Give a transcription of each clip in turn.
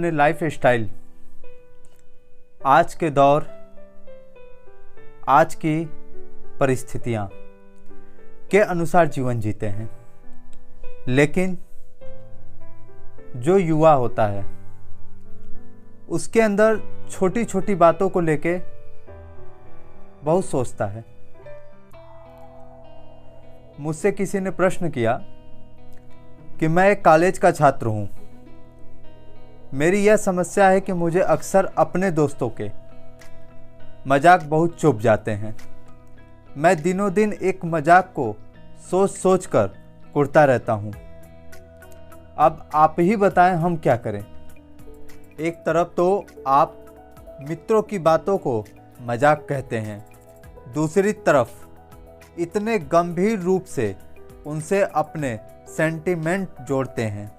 अपने life style, आज के दौर, आज की परिस्थितियाँ के अनुसार जीवन जीते हैं। लेकिन जो युवा होता है उसके अंदर छोटी छोटी बातों को लेके बहुत सोचता है। मुझसे किसी ने प्रश्न किया कि मैं एक कॉलेज का छात्र हूँ, मेरी यह समस्या है कि मुझे अक्सर अपने दोस्तों के मजाक बहुत चुभ जाते हैं। मैं दिनों दिन एक मजाक को सोच सोच कर कुढ़ता रहता हूँ। अब आप ही बताएं हम क्या करें। एक तरफ तो आप मित्रों की बातों को मजाक कहते हैं, दूसरी तरफ इतने गंभीर रूप से उनसे अपने सेंटिमेंट जोड़ते हैं।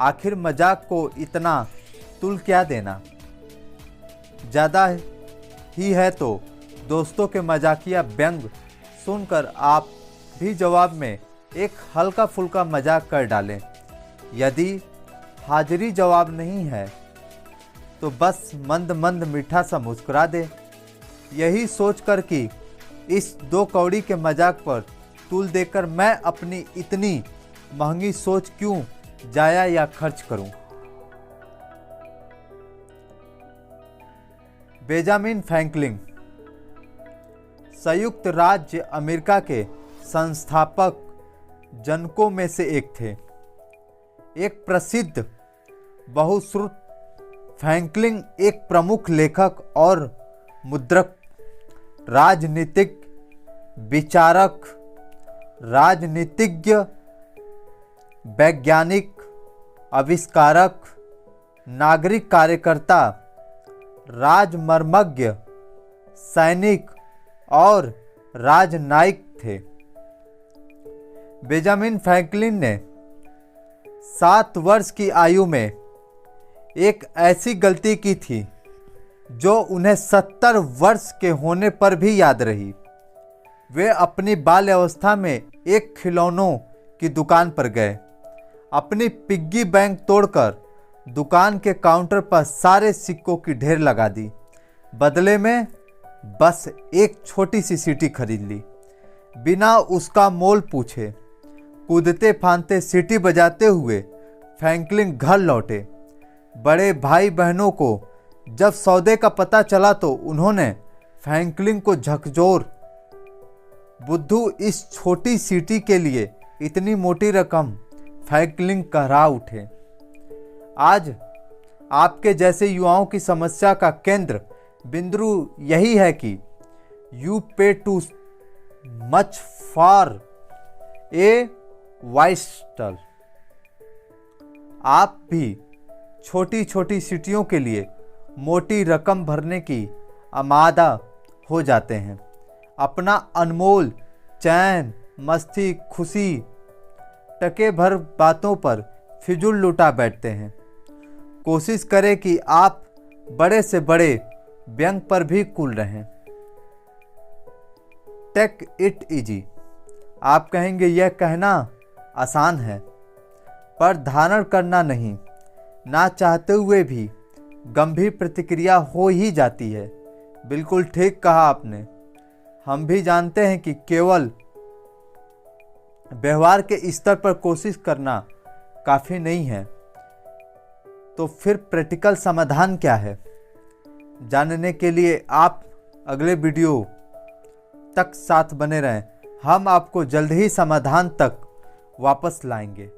आखिर मजाक को इतना तुल क्या देना? ज़्यादा ही है तो दोस्तों के मजाकिया व्यंग सुनकर आप भी जवाब में एक हल्का फुल्का मजाक कर डालें। यदि हाजिरी जवाब नहीं है तो बस मंद मंद मीठा सा मुस्कुरा दे, यही सोचकर कि इस दो कौड़ी के मजाक पर तुल देकर मैं अपनी इतनी महंगी सोच क्यों जाया या खर्च करूं। बेंजामिन फ्रैंकलिन संयुक्त राज्य अमेरिका के संस्थापक जनकों में से एक थे। एक प्रसिद्ध बहुश्रुत फ्रैंकलिन एक प्रमुख लेखक और मुद्रक, राजनीतिक विचारक, राजनीतिज्ञ, वैज्ञानिक, आविष्कारक, नागरिक कार्यकर्ता, राजमर्मज्ञ, सैनिक और राजनयिक थे। बेंजामिन फ्रैंकलिन ने 7 वर्ष की आयु में एक ऐसी गलती की थी जो उन्हें 70 वर्ष के होने पर भी याद रही। वे अपनी बाल्यावस्था में एक खिलौनों की दुकान पर गए, अपनी पिग्गी बैंक तोड़कर दुकान के काउंटर पर सारे सिक्कों की ढेर लगा दी। बदले में बस एक छोटी सी सीटी खरीद ली। बिना उसका मोल पूछे कूदते फांदते सीटी बजाते हुए फ्रैंकलिन घर लौटे। बड़े भाई बहनों को जब सौदे का पता चला तो उन्होंने फ्रैंकलिन को झकझोर, बुद्धू, इस छोटी सीटी के लिए इतनी मोटी रकम। फ्रैंकलिन कहरा उठे। आज आपके जैसे युवाओं की समस्या का केंद्र बिंदु यही है कि यू पे टू मच फॉर ए वाइस्टल। आप भी छोटी छोटी सीटियों के लिए मोटी रकम भरने की आमादा हो जाते हैं। अपना अनमोल चैन, मस्ती, खुशी टके भर बातों पर फिजूल लुटा बैठते हैं। कोशिश करें कि आप बड़े से बड़े व्यंग पर भी कूल रहें। Take it easy. आप कहेंगे यह कहना आसान है, पर धारण करना नहीं। ना चाहते हुए भी गंभीर प्रतिक्रिया हो ही जाती है। बिल्कुल ठीक कहा आपने। हम भी जानते हैं कि केवल व्यवहार के स्तर पर कोशिश करना काफ़ी नहीं है। तो फिर प्रैक्टिकल समाधान क्या है? जानने के लिए आप अगले वीडियो तक साथ बने रहें। हम आपको जल्द ही समाधान तक वापस लाएंगे।